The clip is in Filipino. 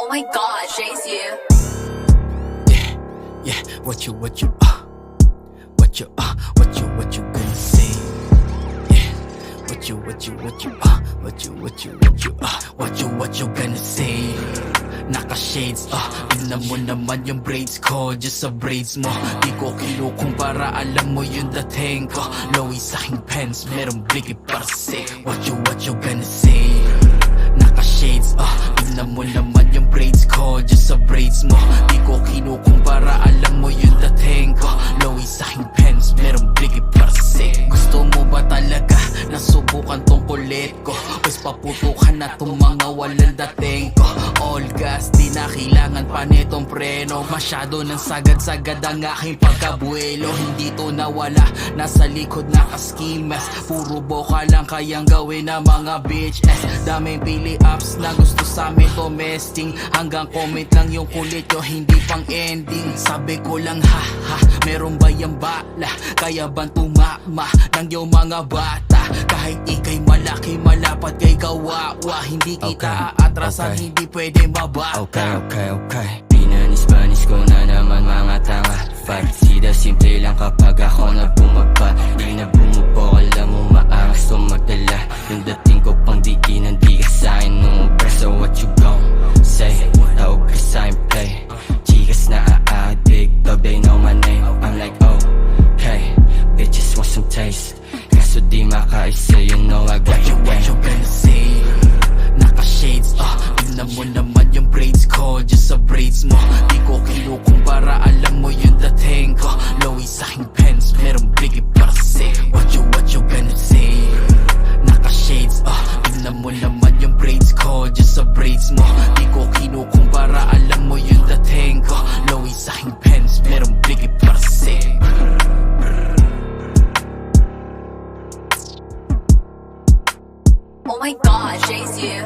Oh my god, Jay's you. Yeah, what you gonna say? Yeah, what you gonna say? Naka-shades, tignan mo naman yung braids ko. Just sa braids mo, di ko kinukumpara, alam mo yung dating ko. Lowy sa aking pants, merong bigay para say. What you gonna say? Naka-shades, tignan mo naman yung braids ko. Just sa braids mo, di ko kinukumpara, alam mo yung dating ko. Lowy sa aking pants, merong bigay para say. Gusto mo ba talaga nasubukan tong kulit ko? Pues paputukan na tong mga walang dating ko. All gas, di na kailangan pa nitong preno. Masyado ng sagad-sagad ang aking pagkabuelo. Hindi to nawala, nasa likod naka-ski mask. Puro boka lang kayang gawin ng mga bitch ass. Daming pili apps na gusto sa amin domesting. Hanggang comment lang yung kulit yo, hindi pang ending. Sabi ko lang ha, meron ba yung bala? Kaya bang tumama ng yung mga bata? Kahit ikay malaki, malapat kay kawawa. Hindi kita aatrasan, hindi pwede mabata. Okay Pinanis-banis ko na naman mga tanga. Fight, sida simple lang kapag ako na bumaba. Di na bumubo, alam mo maangas tumadala. Yung dating ko pang diinan, di ka sa'kin nung umpres. So what you gon' say? Tawag ka sa'kin play. Chikas na aadik, dog they know my name. I'm like okay, bitches want some taste. Kaso di makaisa, you know I got you. What you gonna say? Naka-shades, tignan mo naman yung braids ko. Just sa braids mo, di ko kinukumpara, alam mo yung dating ko. Lowy sa aking pants, merong bigay para say. What you gonna say? Naka-shades, tignan mo naman yung braids ko. Just sa braids mo, di ko kinukumpara, alam mo yung dating ko. Lowy sa aking pants, merong bigay para say. Oh my god, Jay's you.